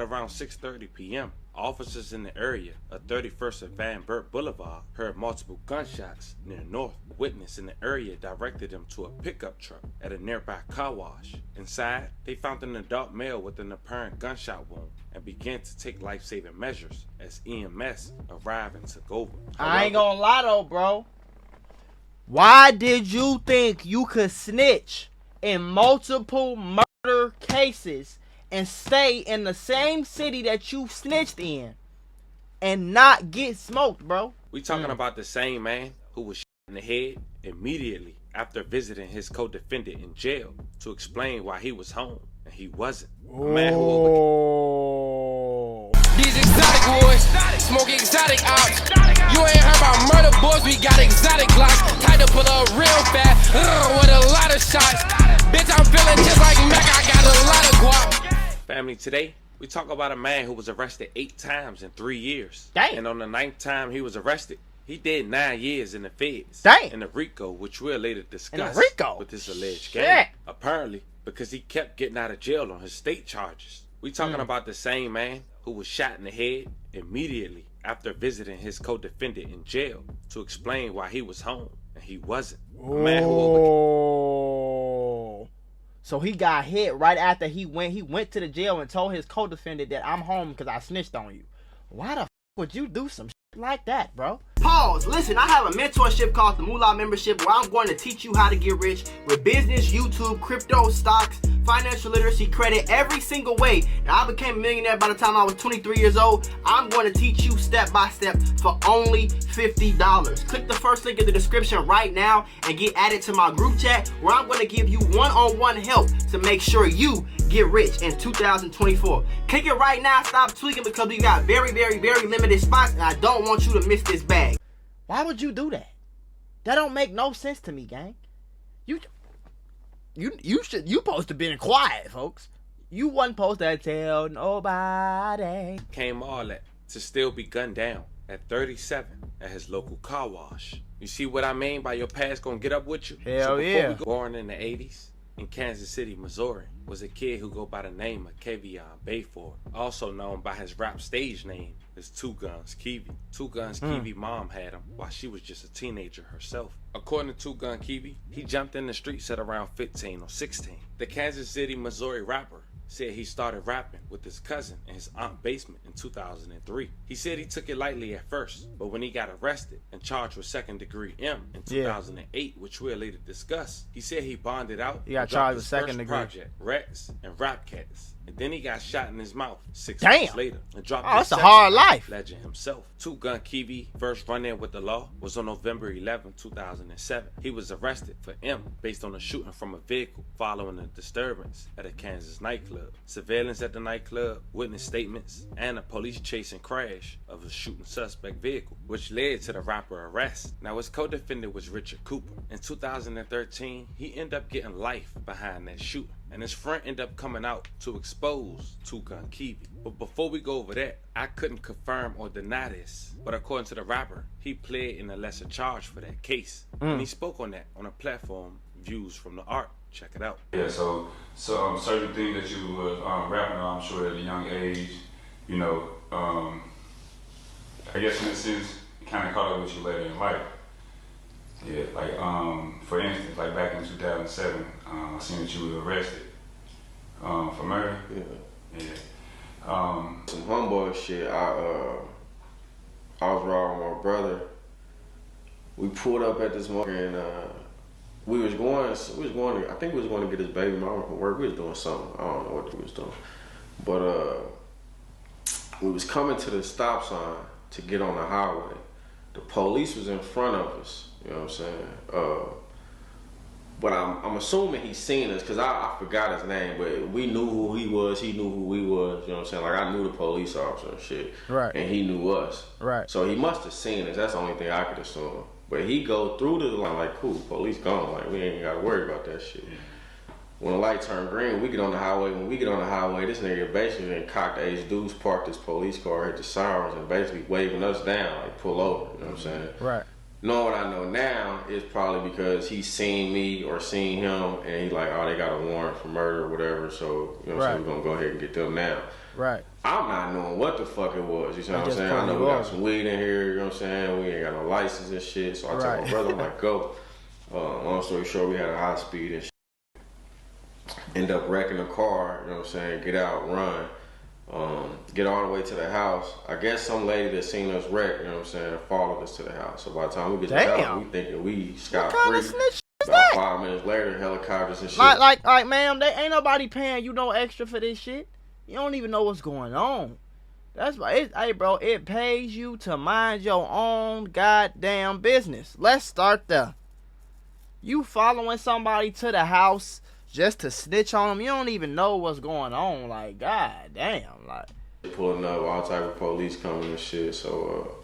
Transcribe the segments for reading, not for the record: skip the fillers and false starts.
around 6:30 p.m., officers in the area of 31st and Van Burt Boulevard heard multiple gunshots near the north. A witness in the area directed them to a pickup truck at a nearby car wash. Inside, they found an adult male with an apparent gunshot wound and began to take life-saving measures as EMS arrived and took over. I ain't gonna lie though, bro. Why did you think you could snitch in multiple murder cases and stay in the same city that you snitched in and not get smoked, bro? We talking about the same man who was shot in the head immediately after visiting his co-defendant in jail to explain why he was home and he wasn't. A man who These exotic boys, smoke exotic ops. You ain't heard about murder boys, we got exotic glocks. Tied to pull up real fast, with a lot of shots. Bitch, I'm feeling just like Mac, I got a lot of guap. Family, today we talk about a man who was arrested 8 times in 3 years. Damn. And on the 9th time he was arrested, he did 9 years in the feds. Damn. In the RICO, which we'll later discuss RICO? with this alleged Shit. gang. Apparently, because he kept getting out of jail on his state charges. We talking about the same man who was shot in the head immediately after visiting his co-defendant in jail to explain why he was home and he wasn't. A man who So he got hit right after he went to the jail and told his co-defendant that I'm home because I snitched on you. Why the would you do some like that, bro? Pause. Listen, I have a mentorship called the Mula membership where I'm going to teach you how to get rich with business, YouTube, crypto, stocks, financial literacy, credit, every single way. Now, I became a millionaire by the time I was 23 years old. I'm going to teach you step by step for only $50. Click the first link in the description right now and get added to my group chat where I'm going to give you one-on-one help to make sure you get rich in 2024. Click it right now. Stop tweaking because we got very, very, very limited spots and I don't want you to miss this bag. Why would you do that? That don't make no sense to me, gang. You supposed to been quiet, folks. You wasn't supposed to tell nobody. came all that to still be gunned down at 37 at his local car wash. You see what I mean by your past gonna get up with you? Hell yeah. Born in the 80s in Kansas City, Missouri, was a kid who go by the name of Kevion Bayford, also known by his rap stage name as Two Guns Kiwi. Two Guns Kiwi mom had him while she was just a teenager herself. According to Two Gun Kiwi, he jumped in the streets at around 15 or 16. The Kansas City, Missouri rapper said he started rapping with his cousin in his aunt's basement in 2003. He said he took it lightly at first, but when he got arrested and charged with second-degree M in 2008, which we'll later discuss, he said he bonded out. He got charged with second-degree. Project, Rex, and Rap Cats. And then he got shot in his mouth 6 Damn. months later and dropped Oh, his that's a second hard life. legend himself. Two Gun Kiwi first run-in with the law was on November 11, 2007. He was arrested for M based on a shooting from a vehicle following a disturbance at a Kansas nightclub. Surveillance at the nightclub, witness statements, and a police chase and crash of a shooting suspect vehicle, which led to the rapper arrest. Now his co-defendant was Richard Cooper. In 2013, he ended up getting life behind that shooting, and his friend ended up coming out to expose Two Gun Kiwi. But before we go over that, I couldn't confirm or deny this, but according to the rapper, he pled in a lesser charge for that case. And he spoke on that on a platform, Views from the Art. Check it out. Yeah, so certain things that you were rapping on, I'm sure at a young age, you know, I guess in a sense, it kind of caught up with you later in life. Yeah, like, for instance, like back in 2007, I seen that you were arrested for murder. Yeah. Some homeboy shit. I was riding with my brother. We pulled up at this moment and we was going to, I think we was going to get his baby mama from work. We was doing something. I don't know what we was doing. But we was coming to the stop sign to get on the highway. The police was in front of us, you know what I'm saying? But I'm assuming he seen us, because I forgot his name, but we knew who he was, he knew who we was, you know what I'm saying? Like, I knew the police officer and shit. Right. And he knew us. Right. So he must have seen us, that's the only thing I could assume. But he go through the line like, cool, police gone, like, we ain't gotta worry about that shit. When the light turned green, we get on the highway. When we get on the highway, this nigga basically been cocked ace dudes, parked his police car, hit the sirens, and basically waving us down, like, pull over, you know what I'm saying? Right. Knowing what I know now, is probably because he's seen me or seen him, and he's like, oh, they got a warrant for murder or whatever, so, you know what I'm saying, we're gonna go ahead and get them now. Right. I'm not knowing what the fuck it was. You know what I'm saying? I know we got some weed in here. You know what I'm saying? We ain't got no license and shit. So I told my brother, I'm like, go. Long story short, we had a high speed and shit. End up wrecking the car. You know what I'm saying? Get out, run. Get all the way to the house. I guess some lady that seen us wreck, you know what I'm saying, followed us to the house. So by the time we get to the house, we thinking we scot free. About 5 minutes later, helicopters and shit. Like, ma'am, they ain't nobody paying you no extra for this shit. You don't even know what's going on. That's why, hey, bro, it pays you to mind your own goddamn business. Let's start there. You following somebody to the house just to snitch on them, you don't even know what's going on. Like, goddamn, like. Pulling up, all type of police coming and shit, so,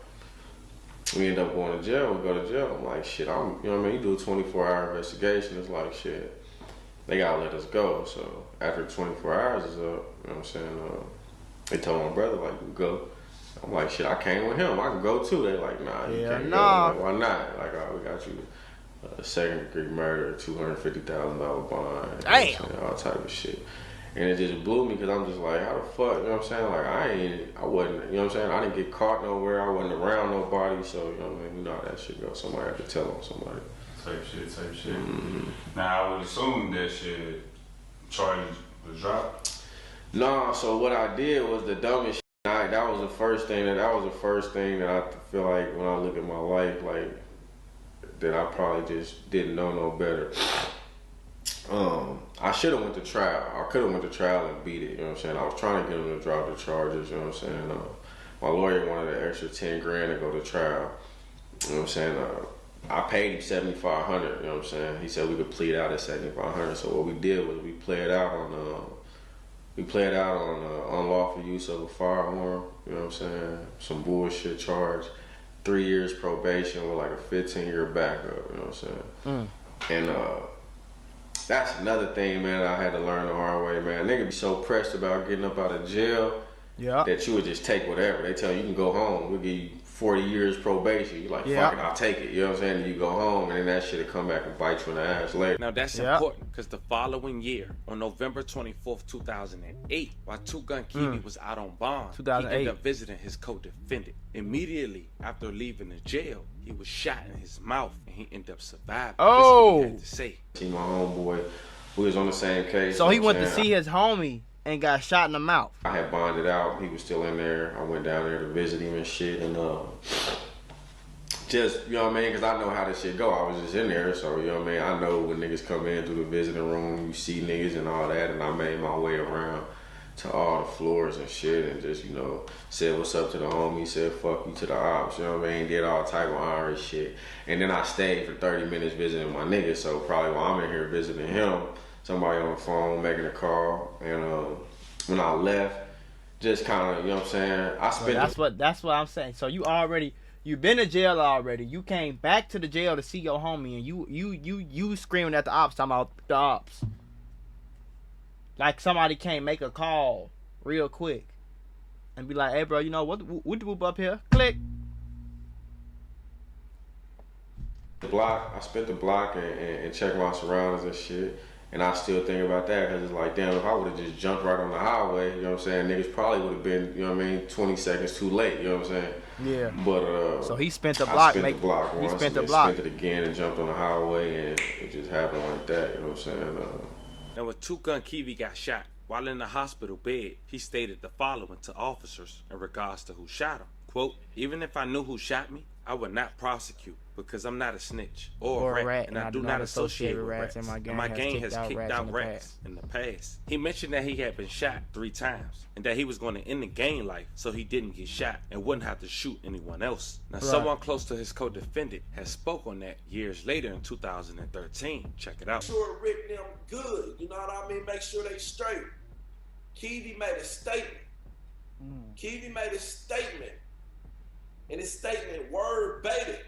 we end up going to jail. We go to jail. I'm like, shit, you know what I mean? You do a 24-hour investigation. It's like, shit, they gotta let us go. So after 24 hours is up, you know what I'm saying? They told my brother, like, we go. I'm like, shit, I came with him. I can go too. They like, nah, you can't go. Like, why not? Like, all right, we got you second-degree murder, $250,000 bond. Damn. All type of shit. And it just blew me because I'm just like, how the fuck, you know what I'm saying? Like, I wasn't, you know what I'm saying? I didn't get caught nowhere. I wasn't around nobody. So, you know what I mean? You know how that shit goes. Somebody had to tell on somebody. Type shit. Now, I would assume that shit charges was dropped. No, so what I did was the dumbest shit. That was the first thing that I feel like when I look at my life, like, that I probably just didn't know no better. I should have went to trial. I could have went to trial and beat it, you know what I'm saying? I was trying to get him to drop the charges, you know what I'm saying? My lawyer wanted an extra 10 grand to go to trial. You know what I'm saying? I paid him $7,500, you know what I'm saying? He said we could plead out at $7,500. So what we did was we played out on unlawful use of a firearm, you know what I'm saying? Some bullshit charge, 3 years probation with like a 15-year backup, you know what I'm saying? And that's another thing, man, I had to learn the hard way, man. Nigga be so pressed about getting up out of jail that you would just take whatever. They tell you can go home. We'll give you 40 years probation. You like, fuck it, I'll take it. You know what I'm saying? And you go home, and then that shit'll come back and bite you in the ass later. Now that's important, because the following year, on November 24th, 2008, while Two Gun Kiwi was out on bond, he ended up visiting his co-defendant. Immediately after leaving the jail, he was shot in his mouth, and he ended up surviving. Oh! This is what he had to say. See my homeboy, we was on the same case. So he went to see his homie and got shot in the mouth. I had bonded out. He was still in there. I went down there to visit him and shit, and just, you know what I mean? Because I know how this shit go. I was just in there, so, you know what I mean? I know when niggas come in through the visiting room, you see niggas and all that, and I made my way around to all the floors and shit, and just, you know, said what's up to the homie, said fuck you to the ops, you know what I mean? Did all type of Irish shit. And then I stayed for 30 minutes visiting my nigga, so probably while I'm in here visiting him, somebody on the phone making a call, and when I left, just kind of, you know what I'm saying? I spent that's what I'm saying. So you've been to jail already. You came back to the jail to see your homie, and you screaming at the ops, talking about the ops. Like somebody can't make a call real quick and be like, hey, bro, you know what? Whoop up here. Click. The block. I spent the block and checked my surroundings and shit. And I still think about that because it's like, damn, if I would have just jumped right on the highway, you know what I'm saying? Niggas probably would have been, you know what I mean, 20 seconds too late, you know what I'm saying? Yeah. But so he spent the block. I spent the block once. He spent the block. Spent it again and jumped on the highway, and it just happened like that, you know what I'm saying? Now, when Two Gun Kiwi got shot, while in the hospital bed, he stated the following to officers in regards to who shot him. Quote, even if I knew who shot me, I would not prosecute because I'm not a snitch or a rat, and I do not associate with rats. And my gang has kicked out rats in the past. He mentioned that he had been shot 3 times and that he was going to end the gang life so he didn't get shot and wouldn't have to shoot anyone else. Now, someone close to his co-defendant has spoke on that years later in 2013. Check it out. Sure, Rick them good, you know what I mean? Make sure they straight. Kiwi made a statement. Kiwi made a statement. And his statement, word beta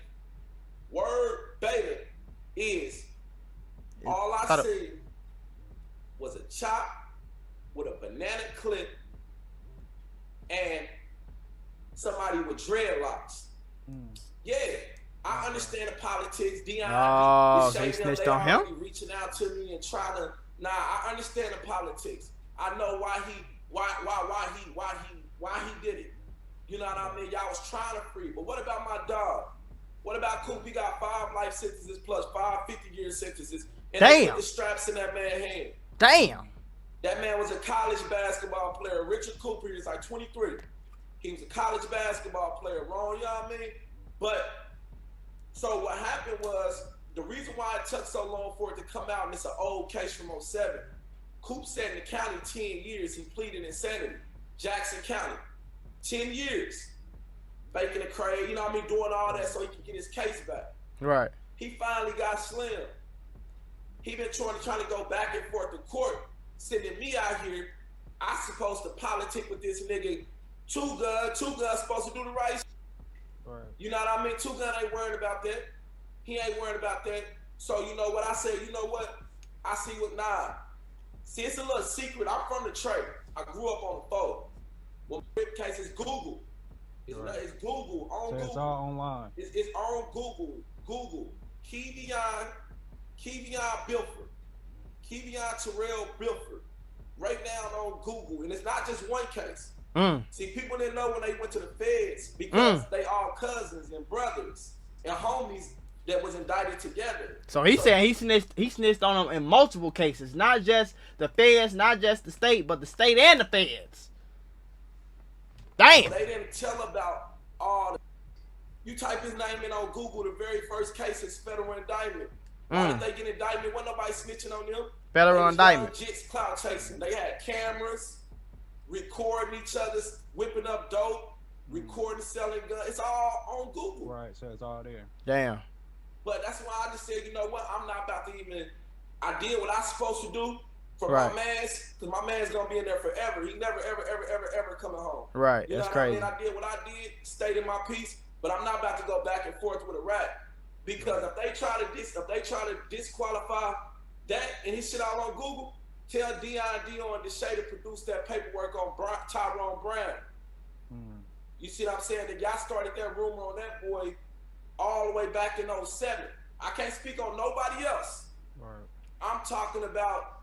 is, all I see was a chop with a banana clip and somebody with dreadlocks. Yeah, I understand the politics. Dion, so he snitched on him? Reaching out to me and trying to, I understand the politics. I know why he why he did it. You know what I mean? Y'all was trying to free. But what about my dog? What about Coop? He got 5 life sentences plus 5 50-year sentences. And they put the straps in that man's hand. Damn. That man was a college basketball player. Richard Cooper, he was like 23. He was a college basketball player. Wrong, you know what I mean? But, so what happened was, the reason why it took so long for it to come out, and it's an old case from 07, Coop said in the county 10 years, he pleaded insanity. Jackson County, 10 years. Faking a crane, you know what I mean, doing all that so he can get his case back. Right. He finally got slim. He been trying to go back and forth to court, sending me out here. I supposed to politic with this nigga. Two Gun supposed to do the right. Right. You know what I mean? Two Gun ain't worried about that. He ain't worried about that. So you know what I say? You know what? I see what nah. See, it's a little secret. I'm from the trade. I grew up on the phone. Well, rip case is Google. It's Google on so Google. It's all online. It's on Google. Google. Kevion Bilford. Kevion Terrell Bilford. Right now on Google. And it's not just one case. See, people didn't know when they went to the feds because they all cousins and brothers and homies that was indicted together. So he's saying he snitched on them in multiple cases, not just the feds, not just the state, but the state and the feds. Damn. They didn't tell about all the... You type his name in on Google, the very first case is federal indictment. Why did they get indictment? Wasn't nobody snitching on them. Federal indictment. Jits clout chasing. They had cameras, recording each other, whipping up dope, recording, selling guns. It's all on Google. Right, so it's all there. Damn. But that's why I just said, you know what? I'm not about to even... I did what I supposed to do for my mans, because my man's going to be in there forever. He never, ever coming home. Right, you know that's what crazy. I did what I did, stayed in my peace, but I'm not about to go back and forth with a rat. Because if they try to disqualify that and his shit all on Google, tell Dion and Deshae to produce that paperwork on Tyrone Brown. You see what I'm saying? That y'all started that rumor on that boy all the way back in 07. I can't speak on nobody else. Right. I'm talking about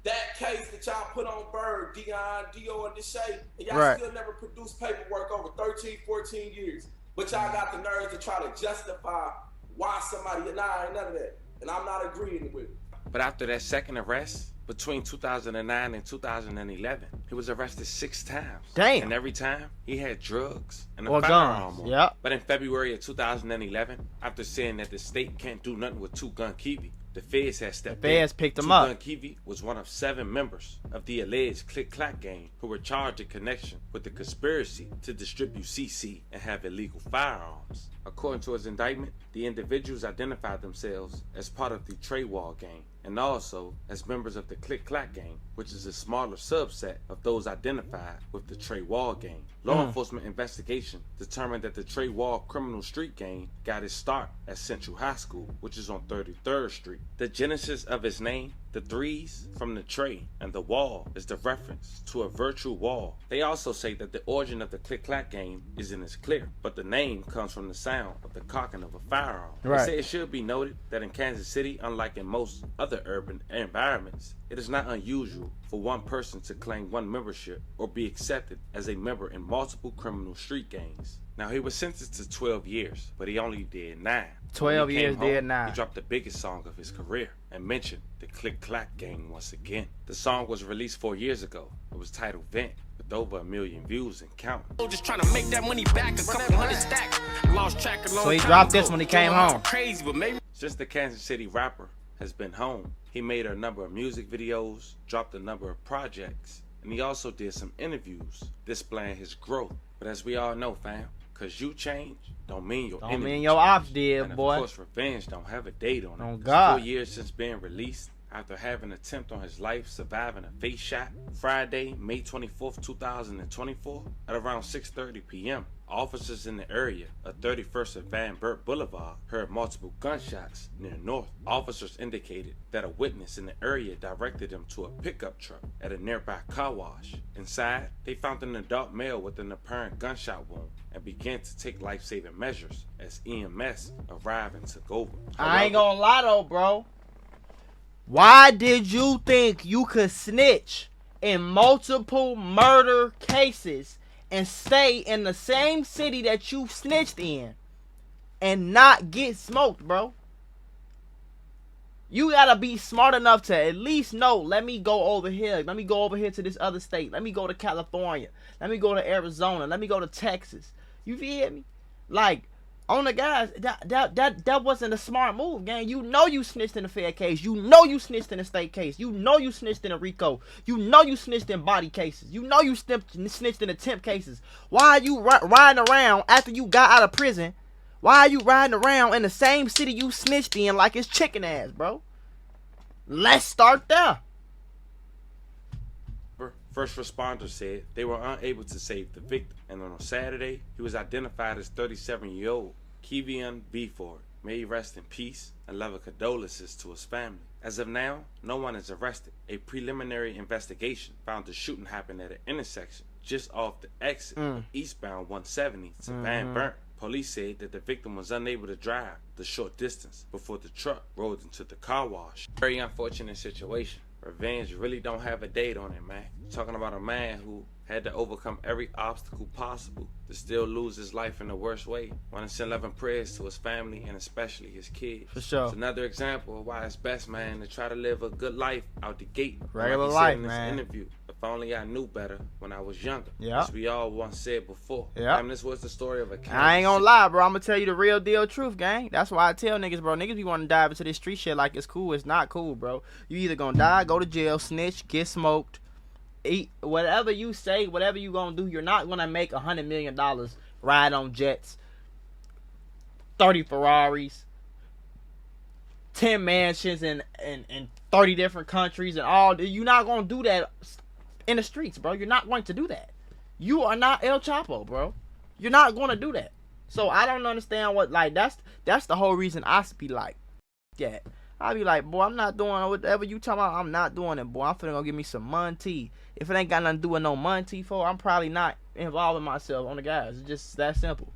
that case that y'all put on Bird, Dion, Dio, and Deshae, and y'all still never produced paperwork over 13, 14 years. But y'all got the nerve to try to justify why somebody, ain't none of that. And I'm not agreeing with it. But after that second arrest, between 2009 and 2011, he was arrested 6 times. Damn. And every time, he had drugs and a or firearm guns. on. Yep. But in February of 2011, after saying that the state can't do nothing with Two Gun Kiwi, the feds had stepped in. The feds picked him up. Two Gun Kiwi was one of 7 members of the alleged Click Clack gang who were charged in connection with the conspiracy to distribute CC and have illegal firearms. According to his indictment, the individuals identified themselves as part of the Trey Wall gang and also as members of the Click Clack gang, which is a smaller subset of those identified with the Trey Wall gang. Law enforcement investigation determined that the Trey Wall criminal street gang got its start at Central High School, which is on 33rd Street. The genesis of its name, the 3s from the Trey and the wall, is the reference to a virtual wall. They also say that the origin of the Click Clack gang isn't as clear, but the name comes from the sound of the cocking of a firearm. They say it should be noted that in Kansas City, unlike in most other urban environments, it is not unusual for one person to claim one membership or be accepted as a member in multiple criminal street gangs. Now, he was sentenced to 12 years, but he only did 9. 12 years, did 9. He dropped the biggest song of his career and mentioned the Click Clack gang once again. The song was released 4 years ago. It was titled Vent, with over 1 million views and counting. Just trying to make that money back, a couple hundred stacks. Lost track so he dropped this when he came home. Crazy, but maybe. Since the Kansas City rapper has been home, he made a number of music videos, dropped a number of projects, and he also did some interviews displaying his growth. But as we all know, fam, cause you change don't mean your don't mean your ops did, and boy. Of course, revenge don't have a date on it. Oh God. 4 years since being released after having an attempt on his life, surviving a face shot. Friday, May 24th, 2024, at around 6:30 p.m., officers in the area of 31st and Van Burt Boulevard heard multiple gunshots near north. Officers indicated that a witness in the area directed them to a pickup truck at a nearby car wash. Inside, they found an adult male with an apparent gunshot wound and began to take life-saving measures as EMS arrived and took over. I ain't gonna lie though, bro. Why did you think you could snitch in multiple murder cases and stay in the same city that you snitched in and not get smoked, bro? You gotta be smart enough to at least know, let me go over here. Let me go over here to this other state. Let me go to California. Let me go to Arizona. Let me go to Texas. You feel me? Like, on the guys, that wasn't a smart move, gang. You know you snitched in a fair case. You know you snitched in a state case. You know you snitched in a RICO. You know you snitched in body cases. You know you snitched in attempt cases. Why are you riding around after you got out of prison? Why are you riding around in the same city you snitched in like it's chicken ass, bro? Let's start there. First responders said they were unable to save the victim, and on Saturday, he was identified as 37-year-old Kevion Beford. May he rest in peace and love and condolences to his family. As of now, no one is arrested. A preliminary investigation found the shooting happened at an intersection just off the exit of eastbound 170 to Van Burnt. Police said that the victim was unable to drive the short distance before the truck rolled into the car wash. Very unfortunate situation. Revenge really don't have a date on it, man. Talking about a man who had to overcome every obstacle possible to still lose his life in the worst way. Want to send love and prayers to his family and especially his kids. For sure. It's another example of why it's best, man, to try to live a good life out the gate. Regular like he life, said in this man. interview. If only I knew better when I was younger. Yeah. As we all once said before. Yeah. I mean, this was the story of a I ain't gonna lie, bro. I'm gonna tell you the real deal truth, gang. That's why I tell niggas, bro. Niggas be wanting to dive into this street shit like it's cool. It's not cool, bro. You either gonna die, go to jail, snitch, get smoked, eat, whatever you say, whatever you gonna do. You're not gonna make $100 million ride on jets, 30 Ferraris, 10 mansions in 30 different countries and all. You're not gonna do that in the streets, bro. You're not going to do that. You are not El Chapo, bro. You're not gonna do that. So I don't understand what, like, that's the whole reason I be like, yeah. I be like, boy, I'm not doing whatever you talking about. I'm not doing it, boy. I'm finna go give me some money. If it ain't got nothing to do with no money, for, I'm probably not involving myself on the guys. It's just that simple.